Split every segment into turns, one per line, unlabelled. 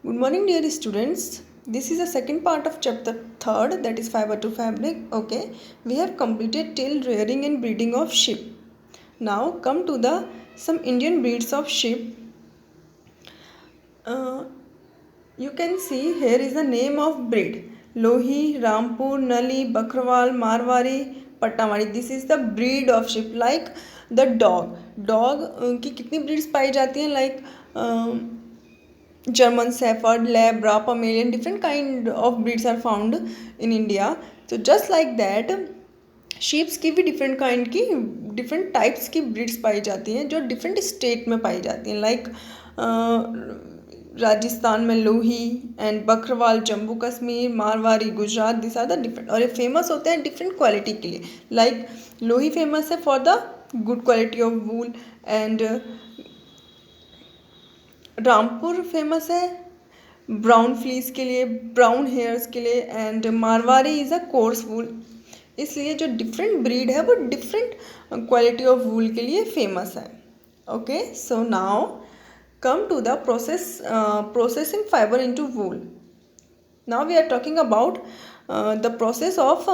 Good morning, dear students. This is the second part of chapter third, that is fiber to fabric. Okay, we have completed till rearing and breeding of sheep. Now come to the some Indian breeds of sheep. Uh, you can see here is the name of breed: Lohi, Rampur, Nali, Bakrwal, Marwari, Patnawari. This is the breed of sheep. Like the dog. Dog की कितनी breeds पाई जाती हैं? Like German Shepherd, Labra, Pomeranian, different kind of breeds are found in India. So just like that, sheeps की भी different kind की different types की breeds पाई जाती हैं जो डिफरेंट स्टेट में पाई जाती हैं. लाइक राजस्थान में Lohi and Bakarwal, Jammu Kashmir, Marwari, Gujarat. This are the different, और ये फेमस होते हैं डिफरेंट क्वालिटी के लिए. लाइक लोही फेमस है for the good quality of wool, and Rampur famous है ब्राउन फ्लीस के लिए, ब्राउन हेयर्स के लिए, and Marwari is a coarse wool. इसलिए जो डिफरेंट ब्रीड है वो डिफरेंट क्वालिटी ऑफ वूल के लिए फेमस है. Okay, so now come to the processing fibre into wool. Now we are talking about the process of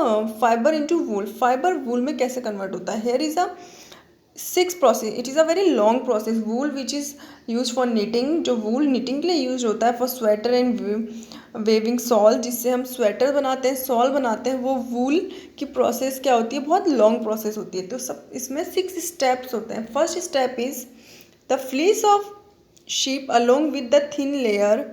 fibre into wool. Fibre wool में कैसे convert होता है? Here is a 6 process. It is a very long process. Wool which is use for knitting, जो wool knitting के लिए use होता है, for sweater and weaving shawl, जिससे हम स्वेटर बनाते हैं, सॉल बनाते हैं, वो वूल की प्रोसेस क्या होती है? बहुत लॉन्ग प्रोसेस होती है. तो सब इसमें 6 स्टेप्स होते हैं. First step is the fleece of sheep along with the thin layer.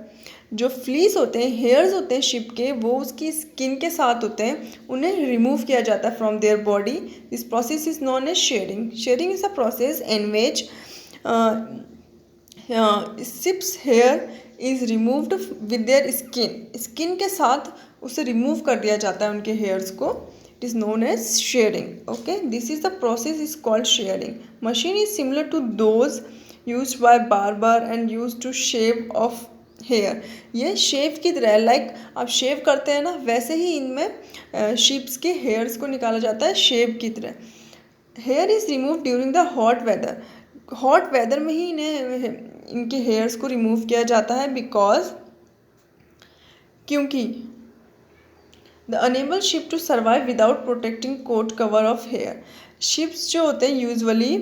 जो फ्लीस होते हैं, हेयर्स होते हैं शिप के, वो उसकी स्किन के साथ होते हैं, उन्हें रिमूव किया जाता है from their body. This process is known as shearing. Shearing is a process in which sheep's hair is removed with their skin. Skin के साथ उसे रिमूव कर दिया जाता है उनके हेयर्स को. It is known as shearing. Okay, this is the process is called shearing. Machine is similar to those use by barber and use to shave off hair. ये शेव की तरह, लाइक आप शेव करते हैं ना, वैसे ही इनमें शीप्स के हेयर्स को निकाला जाता है शेव की तरह. Hair is remove during the hot weather. Hot weather में ही इनके हेयर्स को रिमूव किया जाता है, क्योंकि the enable sheep to survive without protecting coat cover of hair. Sheep जो होते हैं यूजुअली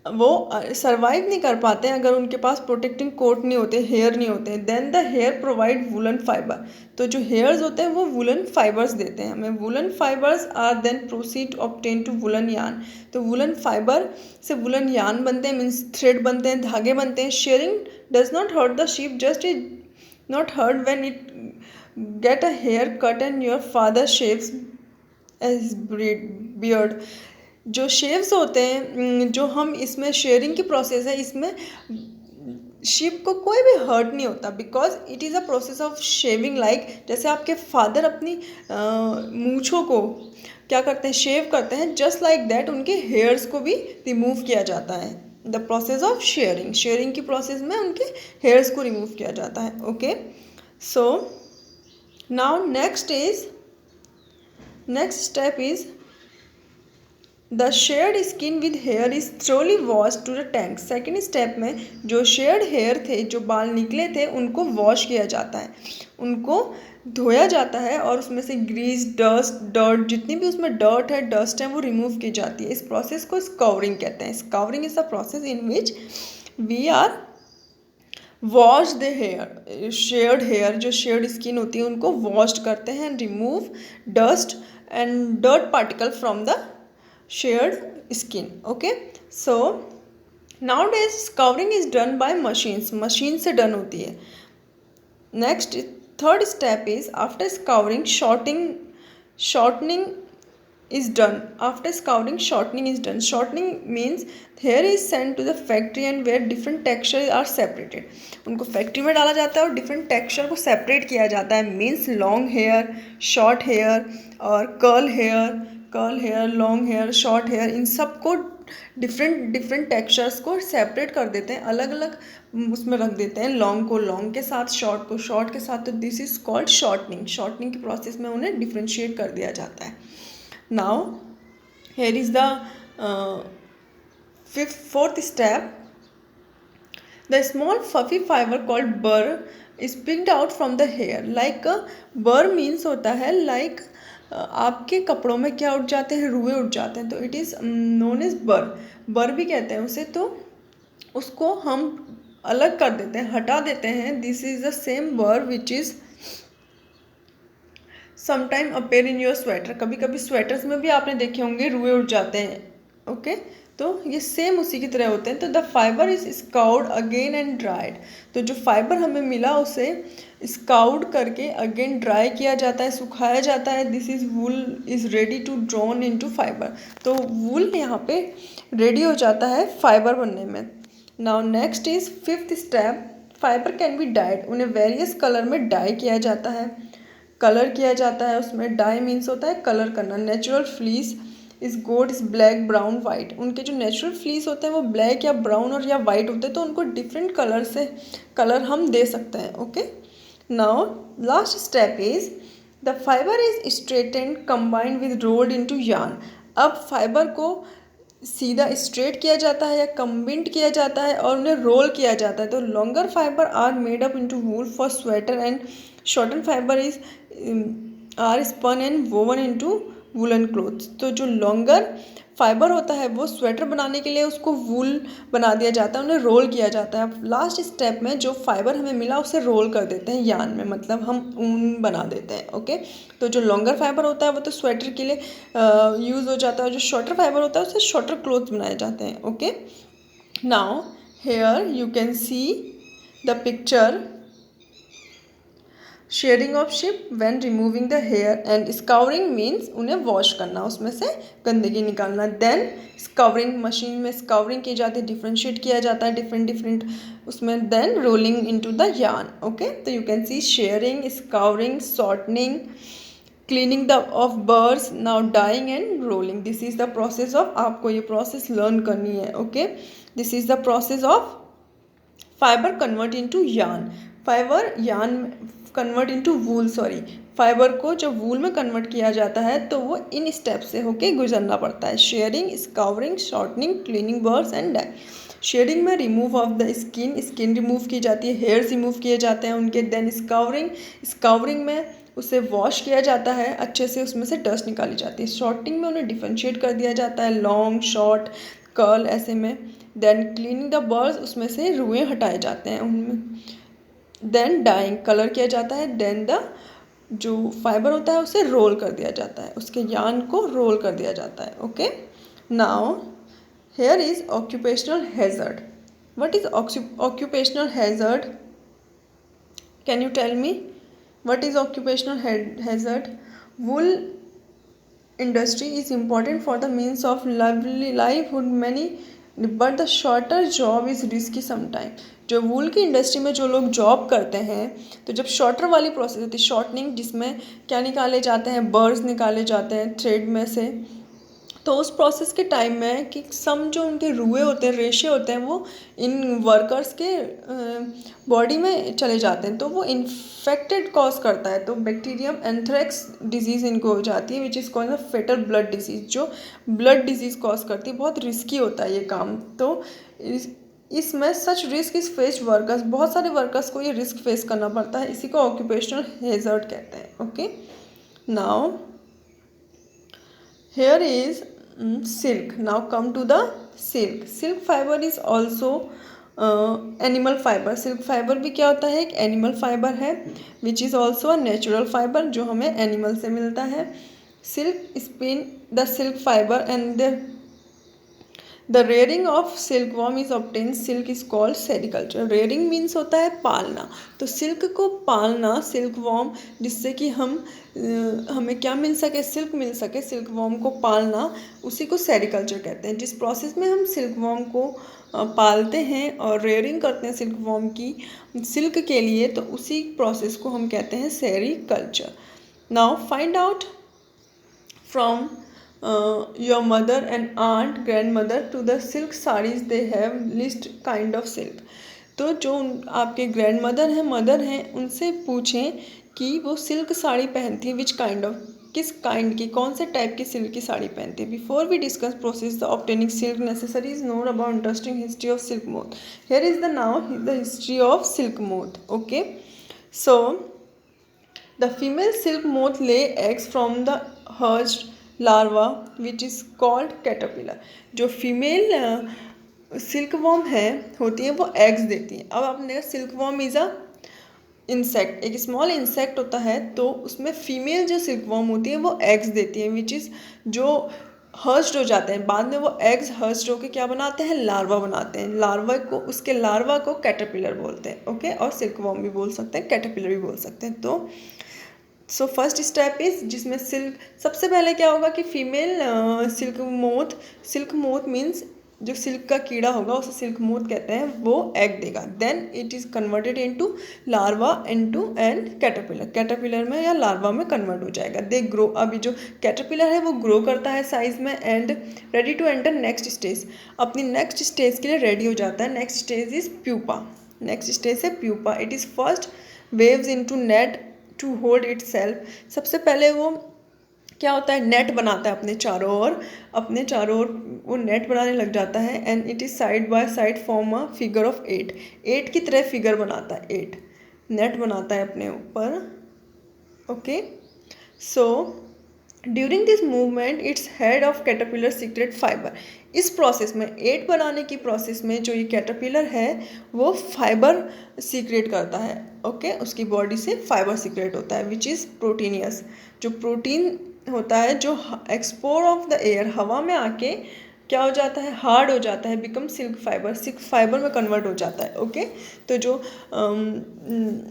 वो सर्वाइव नहीं कर पाते हैं अगर उनके पास प्रोटेक्टिंग कोट नहीं होते, हेयर नहीं होते हैं. Then the hair provide woollen fibre. तो जो हेयर्स होते हैं वो वुलन फाइबर्स देते हैं हमें. Woollen fibres are then proceed obtain to woollen yarn. तो वुलन फाइबर से वुलन यान बनते हैं, मीन्स थ्रेड बनते हैं, धागे बनते हैं. Shearing does not hurt the sheep, just is not hurt when it get a hair cut and your father shaves as beard. जो शेव्स होते हैं, जो हम इसमें शेयरिंग की प्रोसेस है, इसमें शीप को कोई भी हर्ट नहीं होता, because it is a process of shaving. Like जैसे आपके फादर अपनी मूंछों को क्या करते हैं? शेव करते हैं. जस्ट लाइक दैट उनके हेयर्स को भी रिमूव किया जाता है. The process of shearing. Shearing की प्रोसेस में उनके हेयर्स को रिमूव किया जाता है. Okay, so now next step is the sheared skin with hair is thoroughly wash to the tank. Second step में जो शेयर्ड हेयर थे, जो बाल निकले थे, उनको वॉश किया जाता है, उनको धोया जाता है, और उसमें से ग्रीस, डस्ट, डर्ट, जितनी भी उसमें डर्ट है, डस्ट है, वो रिमूव की जाती है. इस प्रोसेस को स्काउरिंग कहते हैं. Scouring is a process in which we are wash the hair. Shared hair, जो शेयर्ड स्किन होती है, उनको वॉश करते हैं and remove dust and dirt particle from the shared skin. Okay, so nowadays scouring is done by machine से done होती है. Next, third step is after scouring shortening is done. After scouring shortening is done. Shortening means hair is sent to the factory and where different textures are separated. उनको factory में डाला जाता है और different texture को separate किया जाता है. Means long hair, short hair, और curl hair, long hair, short hair, इन सब को डिफरेंट टेक्सचर्स को सेपरेट कर देते हैं, अलग अलग उसमें रख देते हैं. लॉन्ग को लॉन्ग के साथ, शॉर्ट को शॉर्ट के साथ. तो this is called shortening. Shortening की प्रोसेस में उन्हें डिफ्रेंशिएट कर दिया जाता है. Now here is the fourth step. The small fluffy fiber called burr is picked out from the hair. Like burr means होता है like आपके कपड़ों में क्या उठ जाते हैं, रुए उठ जाते हैं, तो it is known as burr. burr भी कहते हैं उसे, तो उसको हम अलग कर देते हैं, हटा देते हैं. This is the same burr which is sometime appear in your sweater. कभी कभी स्वेटर्स में भी आपने देखे होंगे रुए उठ जाते हैं. ओके तो ये सेम उसी की तरह होते हैं. तो the fibre is scout again and dried. तो जो फाइबर हमें मिला उसे स्काउड करके अगेन ड्राई किया जाता है, सुखाया जाता है. This is wool is ready to drawn into fibre. तो वूल यहाँ पे रेडी हो जाता है फाइबर बनने में. Now next is fifth step. Fibre can be died. उन्हें वेरियस कलर में डाई किया जाता है, कलर किया जाता है. उसमें डाई मीन्स होता है कलर करना. नेचुरल फ्लीस इस गोट इज ब्लैक ब्राउन वाइट. उनके जो नेचुरल फ्लीस होते हैं वो ब्लैक या ब्राउन और या वाइट होते हैं, तो उनको डिफरेंट कलर से कलर हम दे सकते हैं. Okay now last step is the fibre is straightened combined with rolled into yarn. अब फाइबर को सीधा स्ट्रेट किया जाता है या कम्बिन्ड किया जाता है और उन्हें रोल किया जाता है. तो longer fibre are made up into wool for sweater and shorten fibre is are spun and woven into woollen clothes. तो जो लॉन्गर फाइबर होता है वो स्वेटर बनाने के लिए उसको वूल बना दिया जाता है, उन्हें रोल किया जाता है. अब लास्ट स्टेप में जो फाइबर हमें मिला उसे रोल कर देते हैं यार्न में, मतलब हम ऊन बना देते हैं. ओके तो जो लॉन्गर फाइबर होता है वो तो स्वेटर के लिए यूज़ हो जाता है, जो शॉर्टर फाइबर होता है उससे शॉर्टर क्लोथ्स बनाए जाते हैं. Okay now here you can see the picture shearing of sheep when removing the hair and scouring means उन्हें वॉश करना, उसमें से गंदगी निकालना. देन स्काउरिंग मशीन में स्काउरिंग की जाती है, डिफ्रेंशिएट किया जाता है डिफरेंट उसमें. Then rolling into the yarn. Okay तो you can see shearing, scouring, shortening, cleaning the of birds, now dyeing and rolling. This is the process of, आपको ये प्रोसेस लर्न करनी है. Okay this is the process of fibre convert into yarn. Fibre yarn convert into wool, fibre को जब वूल में convert किया जाता है तो वो इन स्टेप से होके गुजरना पड़ता है. Shearing, scouring, shortening, cleaning birds and dye. Shearing में remove of the skin remove की जाती है, हेयर्स रिमूव किए जाते हैं उनके. देन स्काउरिंग में उसे वॉश किया जाता है अच्छे से, उसमें से डस्ट निकाली जाती है. शॉर्टिंग में उन्हें डिफरेंशिएट कर दिया जाता है, लॉन्ग, शॉर्ट, कर्ल ऐसे में. देन क्लीनिंग द बर्ड्स, उसमें से रुएँ हटाए जाते हैं उनमें. देन डाइंग, कलर किया जाता है. देन द जो फाइबर होता है उसे रोल कर दिया जाता है, उसके यार्न को रोल कर दिया जाता है. Okay now hair is occupational hazard. What is occupational hazard? Can you tell me what is occupational hazard? Wool industry is important for the means of livelihood many, but the shorter job is risky sometime. जो wool की industry में जो लोग job करते हैं, तो जब shorter वाली प्रोसेस होती है शॉर्टनिंग, जिसमें क्या निकाले जाते हैं, बर्ड्स निकाले जाते हैं थ्रेड में से, तो उस प्रोसेस के टाइम में कि सम जो उनके रुए होते हैं, रेशे होते हैं, वो इन वर्कर्स के बॉडी में चले जाते हैं, तो वो इन्फेक्टेड कॉज करता है. तो बैक्टीरियम एंथ्रेक्स डिजीज़ इनको हो जाती है, which is called fetal blood disease, जो ब्लड डिजीज़ कॉज करती है. बहुत रिस्की होता है ये काम. तो इसमें सच रिस्क इज फेस्ड वर्कर्स, बहुत सारे वर्कर्स को ये रिस्क फेस करना पड़ता है, इसी को ऑक्यूपेशनल हैजर्ड कहते हैं. Okay now here is silk. Now come to the silk. Silk fiber is also animal fibre. Silk fibre भी क्या होता है? एक एनिमल फाइबर है, which is also a natural fibre, जो हमें एनिमल से मिलता है. Silk spin the silk fibre and the rearing of silk worm is obtain. Silk is called sericulture. Rearing means होता है पालना, तो सिल्क को पालना, सिल्क वॉर्म, जिससे कि हमें क्या मिल सके, सिल्क मिल सके, सिल्क वॉर्म को पालना, उसी को सेरिकल्चर कहते हैं. जिस प्रोसेस में हम सिल्क वॉर्म को पालते हैं और रेयरिंग करते हैं सिल्क वॉर्म की सिल्क के लिए, तो उसी प्रोसेस को हम कहते हैं sericulture. Now find out from your mother and aunt, grandmother to the silk sarees they have list kind of silk. तो जो आपके ग्रैंड मदर हैं, मदर हैं, उनसे पूछें कि वो सिल्क साड़ी पहनती है, विच काइंड ऑफ किस काइंड की, कौन से टाइप की सिल्क की साड़ी पहनती है। Before we discuss process the obtaining silk necessary is known about interesting history of silk moth. Here is the now the history of silk moth. Okay, so the female silk moth lay eggs from the hatched larva which is called caterpillar. जो female silk worm है होती है वो eggs देती हैं। अब आपने silk worm is a insect, एक स्मॉल इंसेक्ट होता है, तो उसमें फीमेल जो सिल्क वॉर्म होती है वो एग्स देती है विच इज़ जो हर्स्ट हो जाते हैं। बाद में वो एग्स हर्स्ट होकर क्या बनाते हैं, लार्वा बनाते हैं। लार्वा को, उसके लार्वा को कैटरपिलर बोलते हैं। ओके, और सिल्क वॉर्म भी बोल सकते हैं, कैटरपिलर भी बोल सकते हैं। तो सो फर्स्ट स्टेप इज, जिसमें सिल्क, सबसे पहले क्या होगा कि फीमेल सिल्क मोथ मीन्स जो सिल्क का कीड़ा होगा उसे सिल्क मोथ कहते हैं, वो एग देगा। Then it is converted into larva into and caterpillar में या लार्वा में कन्वर्ट हो जाएगा। दे ग्रो, अभी जो कैटरपिलर है वो ग्रो करता है साइज में and ready to enter next stage, अपनी नेक्स्ट स्टेज के लिए रेडी हो जाता है। Next stage is pupa. Next stage है pupa. It is first weaves into net to hold itself. सबसे पहले वो क्या होता है, नेट बनाता है अपने चारों ओर वो नेट बनाने लग जाता है। And it is side by side form a figure of 8 की तरह फिगर बनाता है, 8 नेट बनाता है अपने ऊपर। Okay, so during this movement its head of caterpillar secret fibre. इस प्रोसेस में, 8 बनाने की प्रोसेस में जो ये कैटरपिलर है वो फाइबर सीक्रेट करता है। ओके, उसकी बॉडी से फाइबर सीक्रेट होता है विच इज़ प्रोटीनियस। जो प्रोटीन होता है जो एक्सपोर ऑफ द एयर, हवा में आके क्या हो जाता है, हार्ड हो जाता है, बिकम सिल्क फाइबर में कन्वर्ट हो जाता है। ओके, तो जो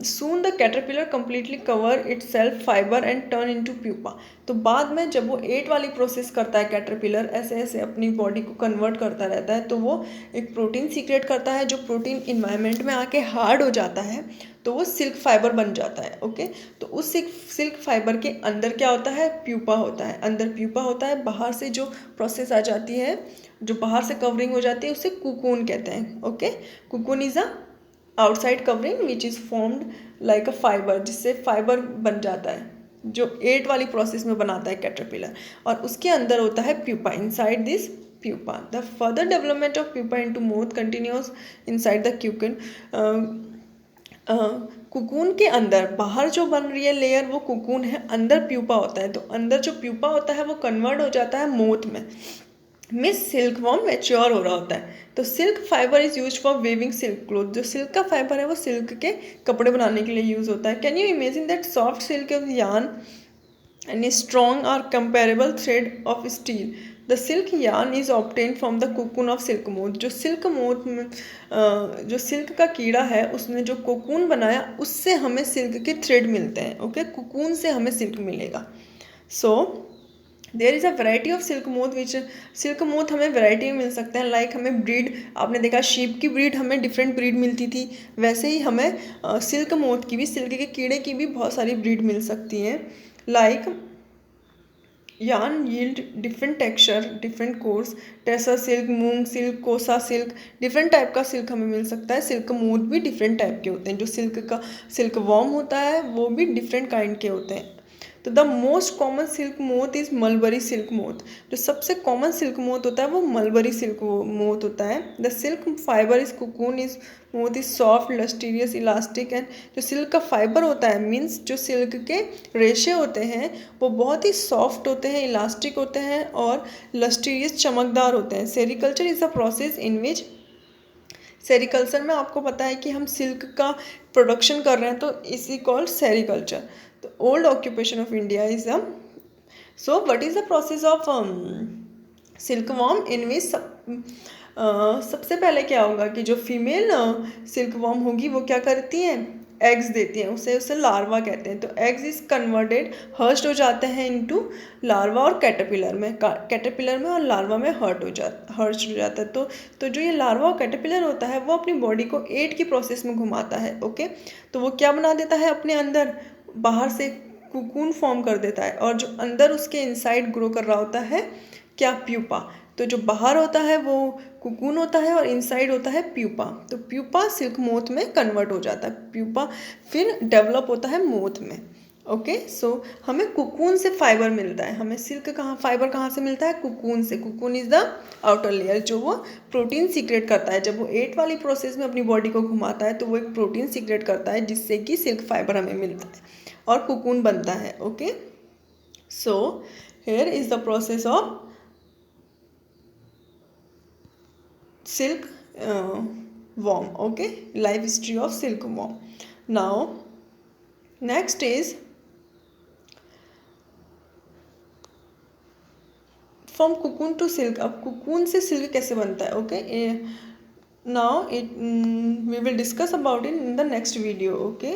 soon the caterpillar completely cover it self fibre and turn into pupa. तो बाद में जब वो 8 वाली प्रोसेस करता है कैटरपिलर, ऐसे ऐसे अपनी बॉडी को कन्वर्ट करता रहता है, तो वो एक प्रोटीन सीक्रेट करता है। जो प्रोटीन इन्वायरमेंट में आके हार्ड हो जाता है तो वो सिल्क फाइबर बन जाता है। ओके, तो उस सिल्क फाइबर के अंदर क्या होता है, प्यूपा होता है। अंदर प्यूपा होता है, बाहर से जो प्रोसेस आ जाती है, जो बाहर से कवरिंग हो जाती है उसे कुकून कहते हैं। Okay, cocoon is a outside covering which is formed like a fibre, जिससे फाइबर बन जाता है, जो 8 वाली प्रोसेस में बनाता है कैटरपिलर। और उसके अंदर होता है pupa, inside this pupa. The further development of pupa into moth continues inside the cocoon. Cocoon के अंदर, बाहर जो बन रही है लेयर वो कुकून है, अंदर प्यूपा होता है। तो अंदर जो प्यूपा होता है वो कन्वर्ट हो जाता है मोथ में। मिस सिल्क वॉर्म मैच्योर हो रहा होता है। तो silk fibre is use for weaving silk cloth. जो सिल्क का फाइबर है वो सिल्क के कपड़े बनाने के लिए यूज होता है। Can you imagine that soft silk of yarn and a strong or comparable thread of steel. The silk yarn is obtained from the cocoon of silk moth. जो सिल्क मोथ में जो सिल्क का कीड़ा है उसने जो कोकून बनाया उससे हमें सिल्क के थ्रेड मिलते हैं। ओके, कोकून से हमें सिल्क मिलेगा। So there is a variety of silk moth which, silk moth हमें वैरायटी में मिल सकते हैं। लाइक हमें ब्रीड, आपने देखा शीप की ब्रीड हमें डिफरेंट ब्रीड मिलती थी, वैसे ही हमें सिल्क मोथ की भी, सिल्क के कीड़े की भी बहुत सारी ब्रीड मिल सकती हैं। Like yarn yield different texture, different coarse, tussar silk, moong silk, kosa silk, different type का सिल्क हमें मिल सकता है। सिल्क मोथ भी डिफरेंट टाइप के होते हैं। जो सिल्क वॉर्म होता है वो भी डिफरेंट काइंड के होते हैं। तो the most common silk moth is mulberry silk moth. जो सबसे कॉमन सिल्क मोथ होता है वो मलबरी सिल्क मोथ होता है। The silk fibre is cocoon is moth is soft, lustrous, elastic. And जो सिल्क का फाइबर होता है, मीन्स जो सिल्क के रेशे होते हैं वो बहुत ही सॉफ्ट होते हैं, इलास्टिक होते हैं और लस्टीरियस, चमकदार होते हैं। Sericulture is a process in which, sericulture में आपको पता है कि हम सिल्क का प्रोडक्शन कर रहे हैं, तो इसी कॉल्ड सेरिकल्चर। तो old occupation of India is a, so what is the process of silk worm in which, सबसे पहले क्या होगा कि जो फीमेल सिल्क वॉर्म होगी वो क्या करती हैं, एग्स देती हैं, उसे लार्वा कहते हैं। तो एग्स इज कन्वर्टेड, हर्स्ट हो जाते हैं इनटू लार्वा और कैटरपिलर में और लार्वा में हर्स्ट हो जाता है। तो जो ये लार्वा और कैटरपिलर होता है वो अपनी बॉडी को 8 की प्रोसेस में घुमाता है। ओके, तो वो क्या बना देता है अपने अंदर, बाहर से कुकून फॉर्म कर देता है, और जो अंदर उसके इनसाइड ग्रो कर रहा होता है क्या, प्यूपा। तो जो बाहर होता है वो कुकून होता है और इनसाइड होता है प्यूपा। तो प्यूपा सिल्क मोथ में कन्वर्ट हो जाता है, प्यूपा फिर डेवलप होता है मोथ में। ओके, सो हमें कुकून से फाइबर मिलता है। हमें सिल्क फाइबर कहाँ से मिलता है? कुकून से। Cocoon is the outer layer जो वो प्रोटीन सीक्रेट करता है। जब वो 8 वाली प्रोसेस में अपनी बॉडी को घुमाता है तो वो एक प्रोटीन सीक्रेट करता है जिससे कि सिल्क फाइबर हमें मिलता है और कुकून बनता है। Okay, so here is the process of silk worm. Okay, life history of silkworm. Now next is from cocoon to silk. अब cocoon से silk कैसे बनता है? Okay, now we will discuss about it in the next video. Okay.